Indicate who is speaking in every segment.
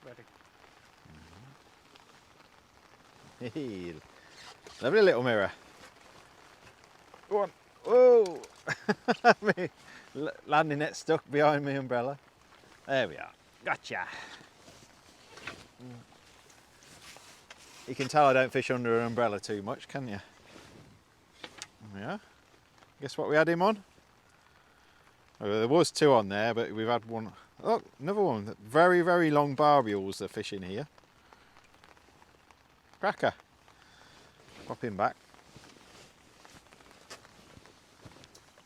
Speaker 1: Ready. Lovely little mirror. Go on. Whoa! Me landing net stuck behind my umbrella. There we are. Gotcha. You can tell I don't fish under an umbrella too much, can you? Yeah. Guess what we had him on? Oh, there was two on there, but we've had one. Oh, another one. Very, very long barbules they're fishing here. Cracker. Pop him back.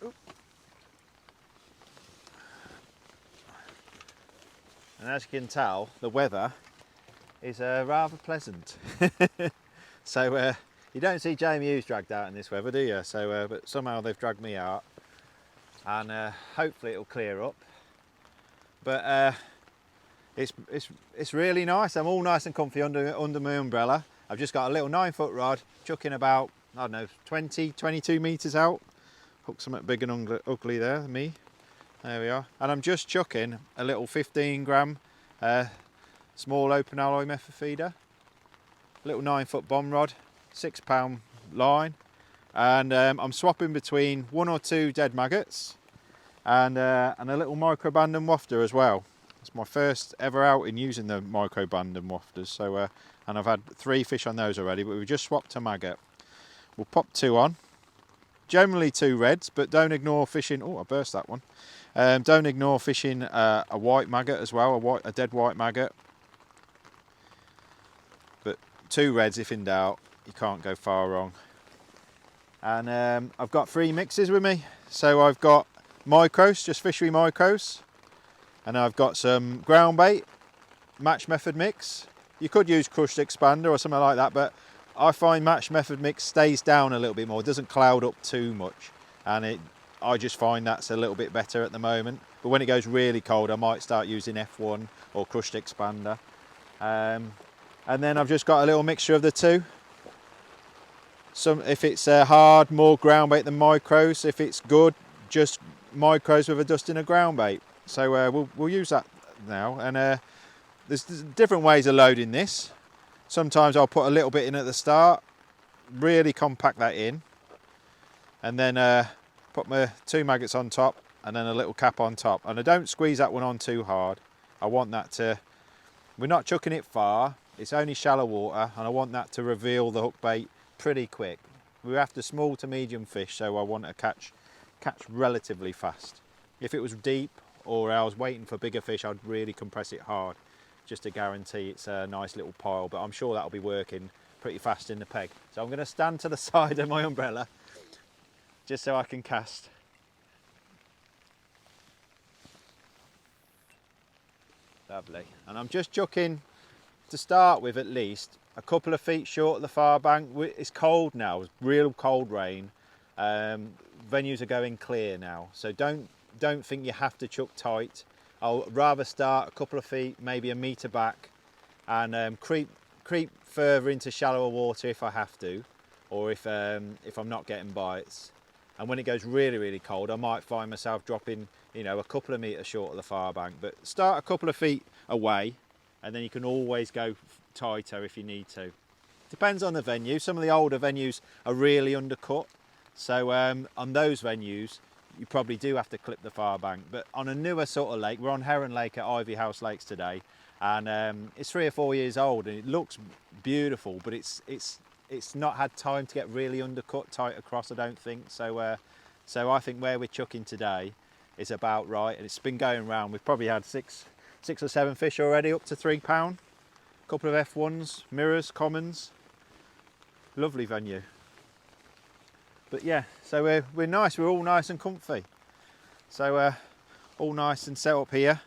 Speaker 1: Oop. And as you can tell, the weather is rather pleasant. So you don't see Jamie Hughes dragged out in this weather, do you? So, but somehow they've dragged me out, and hopefully it'll clear up. But it's really nice. I'm all nice and comfy under my umbrella. I've just got a little 9-foot rod, chucking about, I don't know, 20, 22 metres out. Hook something big and ugly there, me. There we are. And I'm just chucking a little 15 gram small open alloy method feeder. Little 9-foot bomb rod, 6 pound line. And I'm swapping between 1 or 2 dead maggots and a little micro band and wafter as well. It's my first ever outing using the micro band and wafters. So, and I've had 3 fish on those already, but we've just swapped a maggot. We'll pop 2 on. Generally 2 reds, but don't ignore fishing. Oh, I burst that one. Don't ignore fishing a white maggot as well, a dead white maggot. But 2 reds if in doubt, you can't go far wrong. And I've got 3 mixes with me. So I've got micros, just fishery micros. And I've got some ground bait, match method mix. You could use crushed expander or something like that, but I find match method mix stays down a little bit more. It doesn't cloud up too much. And I just find that's a little bit better at the moment. But when it goes really cold, I might start using F1 or crushed expander. And then I've just got a little mixture of the 2. If it's hard, more ground bait than micros. If it's good, just micros with a dusting of ground bait. So we'll use that now. And there's different ways of loading this. Sometimes I'll put a little bit in at the start, really compact that in, and then put my 2 maggots on top and then a little cap on top. And I don't squeeze that one on too hard. I want that to, we're not chucking it far, it's only shallow water, and I want that to reveal the hook bait pretty quick. We're after small to medium fish, so I want to catch relatively fast. If it was deep or I was waiting for bigger fish, I'd really compress it hard, just to guarantee it's a nice little pile, but I'm sure that'll be working pretty fast in the peg. So I'm going to stand to the side of my umbrella just so I can cast. Lovely. And I'm just chucking, to start with at least, a couple of feet short of the far bank. It's cold now, it's real cold rain. Venues are going clear now, so don't think you have to chuck tight. I'll rather start a couple of feet, maybe a metre back, and creep further into shallower water if I have to, or if I'm not getting bites. And when it goes really, really cold, I might find myself dropping, a couple of metres short of the far bank. But start a couple of feet away, and then you can always go tighter if you need to. Depends on the venue. Some of the older venues are really undercut, so on those venues, you probably do have to clip the far bank. But on a newer sort of lake, we're on Heron Lake at Ivy House Lakes today, and it's 3 or 4 years old, and it looks beautiful, but it's not had time to get really undercut tight across, I don't think. So I think where we're chucking today is about right, and it's been going round. We've probably had six or 7 fish already, up to 3 pound. A couple of F1s, mirrors, commons. Lovely venue. But yeah, so we're nice, we're all nice and comfy. So all nice and set up here.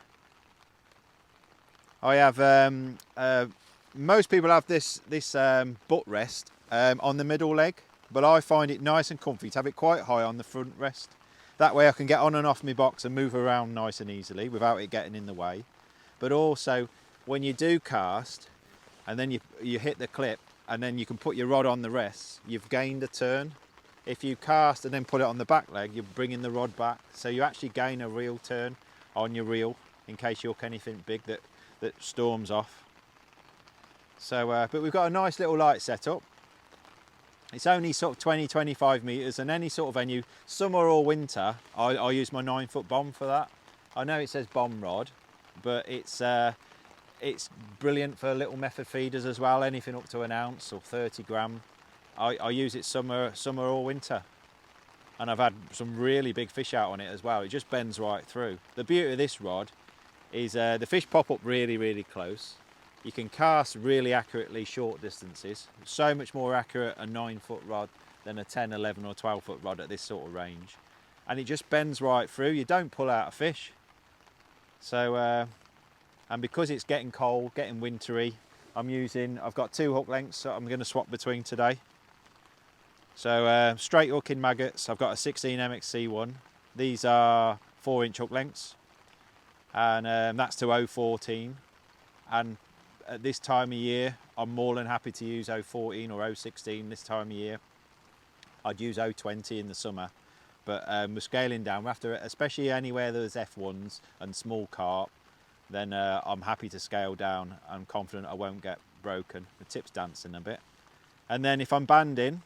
Speaker 1: I have, most people have this butt rest on the middle leg, but I find it nice and comfy to have it quite high on the front rest. That way I can get on and off my box and move around nice and easily without it getting in the way. But also, when you do cast, and then you hit the clip, and then you can put your rod on the rest, you've gained a turn. If you cast and then put it on the back leg, you're bringing the rod back. So you actually gain a reel turn on your reel in case you hook anything big that that storms off. So, but we've got a nice little light set up. It's only sort of 20-25 metres, and any sort of venue, summer or winter, I use my 9-foot bomb for that. I know it says bomb rod, but it's brilliant for little method feeders as well, anything up to an ounce or 30 gram. I use it summer or winter. And I've had some really big fish out on it as well. It just bends right through. The beauty of this rod is the fish pop up really, really close. You can cast really accurately short distances. So much more accurate a 9-foot rod than a 10, 11 or 12-foot rod at this sort of range. And it just bends right through. You don't pull out a fish. So, and because it's getting cold, getting wintry, I've got 2 hook lengths that I'm going to swap between today. So straight hooking maggots, I've got a 16 MXC one. These are 4-inch hook lengths, and that's to 014. And at this time of year, I'm more than happy to use 014 or 016 this time of year. I'd use 020 in the summer, but we're scaling down. We have to, especially anywhere there's F1s and small carp, then I'm happy to scale down. I'm confident I won't get broken. The tip's dancing a bit. And then if I'm banding,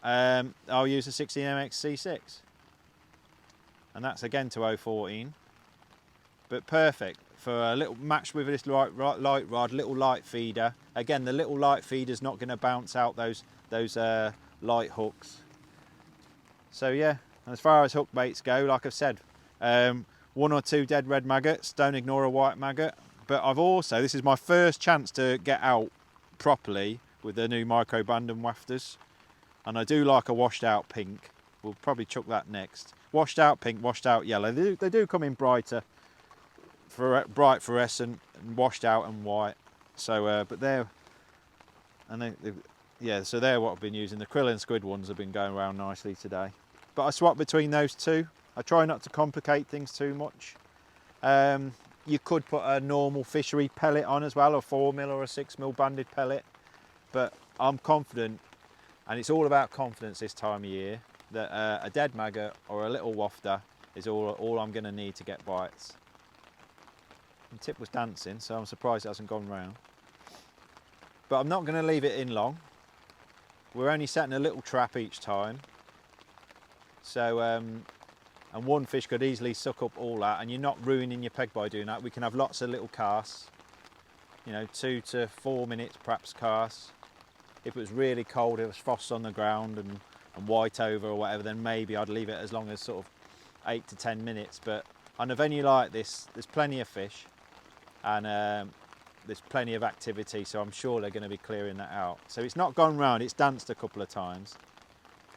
Speaker 1: I'll use a 16 MXC6, and that's again to 014, but perfect for a little match with this light rod, little light feeder. Again, the little light feeder's not going to bounce out those light hooks. So yeah, as far as hook baits go, like I've said, 1 or 2 dead red maggots, don't ignore a white maggot. But this is my first chance to get out properly with the new micro banding wafters. And I do like a washed out pink. We'll probably chuck that next. Washed out pink, washed out yellow. They do come in bright fluorescent, and washed out and white. So, but they're what I've been using. The krill and squid ones have been going around nicely today. But I swap between those 2. I try not to complicate things too much. You could put a normal fishery pellet on as well, a 4mm or a 6mm banded pellet. But I'm confident. And it's all about confidence this time of year, that a dead maggot or a little wafter is all I'm going to need to get bites. The tip was dancing, so I'm surprised it hasn't gone round. But I'm not going to leave it in long. We're only setting a little trap each time. So, and one fish could easily suck up all that, and you're not ruining your peg by doing that. We can have lots of little casts, 2 to 4 minutes perhaps casts. If it was really cold, it was frost on the ground and white over or whatever, then maybe I'd leave it as long as sort of 8 to 10 minutes. But on a venue like this, there's plenty of fish and there's plenty of activity, so I'm sure they're going to be clearing that out. So it's not gone round, it's danced a couple of times.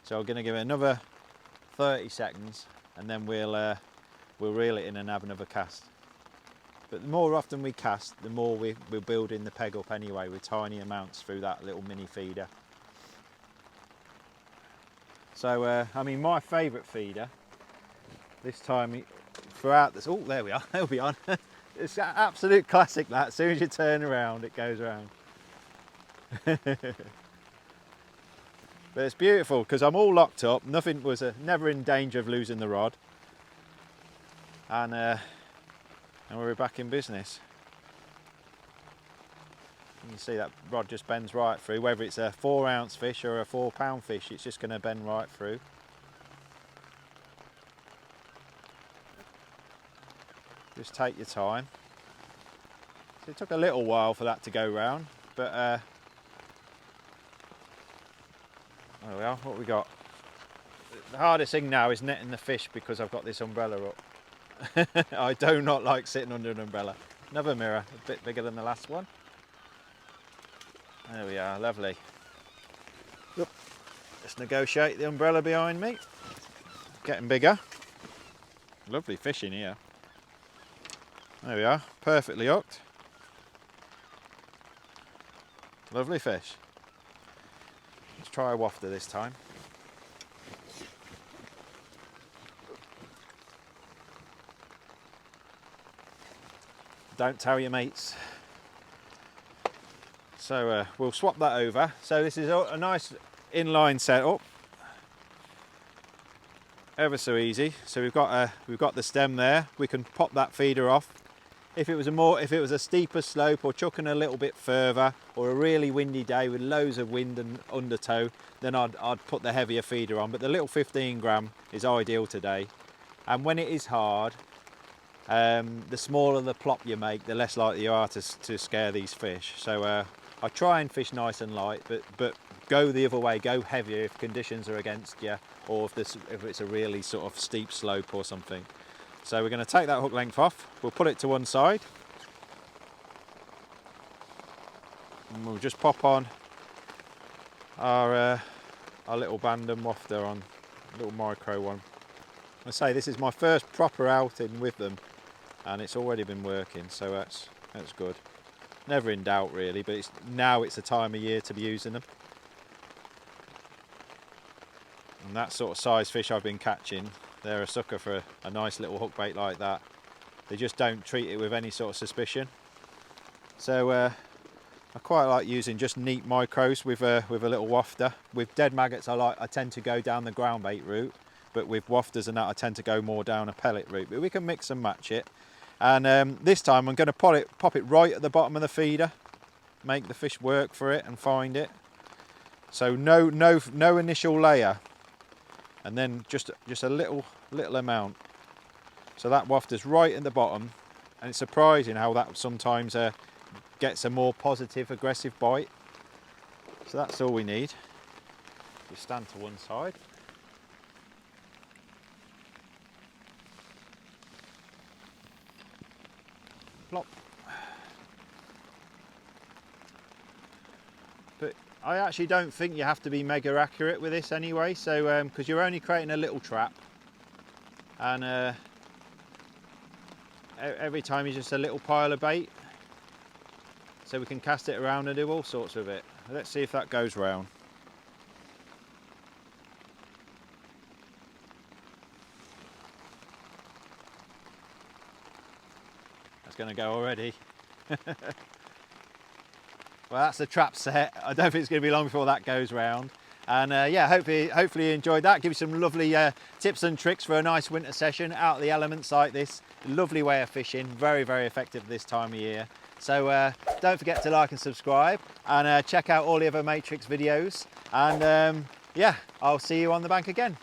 Speaker 1: So I'm going to give it another 30 seconds and then we'll reel it in and have another cast. But the more often we cast, the more we're building the peg up anyway with tiny amounts through that little mini feeder. So, I mean, my favourite feeder this time throughout this. Oh, there we are. They'll be on. It's an absolute classic that. As soon as you turn around, it goes around. But it's beautiful because I'm all locked up. Nothing was never in danger of losing the rod. And we're back in business. You can see that rod just bends right through, whether it's a 4-ounce fish or a 4-pound fish, it's just going to bend right through. Just take your time. So it took a little while for that to go round, but there we are. What we got? The hardest thing now is netting the fish because I've got this umbrella up. I do not like sitting under an umbrella. Another mirror, a bit bigger than the last one. There we are, lovely. Look, let's negotiate the umbrella behind me. Getting bigger. Lovely fish in here. There we are, perfectly hooked. Lovely fish. Let's try a wafter this time. Don't tell your mates. So we'll swap that over. So this is a nice inline setup. Ever so easy. So we've got the stem there. We can pop that feeder off. If it was a steeper slope or chucking a little bit further, or a really windy day with loads of wind and undertow, then I'd put the heavier feeder on. But the little 15 gram is ideal today. And when it is hard, the smaller the plop you make, the less likely you are to scare these fish. So I try and fish nice and light, but go the other way, go heavier if conditions are against you, or if it's a really sort of steep slope or something. So we're going to take that hook length off, we'll put it to one side, and we'll just pop on our little bandam wafter on, a little micro one. I say this is my first proper outing with them, and it's already been working, so that's good. Never in doubt really, but now it's the time of year to be using them. And that sort of size fish I've been catching, they're a sucker for a nice little hook bait like that. They just don't treat it with any sort of suspicion. So I quite like using just neat micros with a little wafter. With dead maggots I tend to go down the ground bait route, but with wafters and that I tend to go more down a pellet route. But we can mix and match it. And this time I'm going to pop it right at the bottom of the feeder, make the fish work for it and find it. So no initial layer. And then just a little amount. So that wafter's right at the bottom, and it's surprising how that sometimes gets a more positive, aggressive bite. So that's all we need. Just stand to one side. Plop. But I actually don't think you have to be mega accurate with this anyway, so because you're only creating a little trap, and every time is just a little pile of bait, so we can cast it around and do all sorts with it. Let's see if that goes round. That's going to go already. Well, that's the trap set. I don't think it's going to be long before that goes round. And yeah, hopefully you enjoyed that. Give you some lovely tips and tricks for a nice winter session out of the elements like this. Lovely way of fishing, very, very effective this time of year. So don't forget to like and subscribe, and check out all the other Matrix videos. And yeah, I'll see you on the bank again.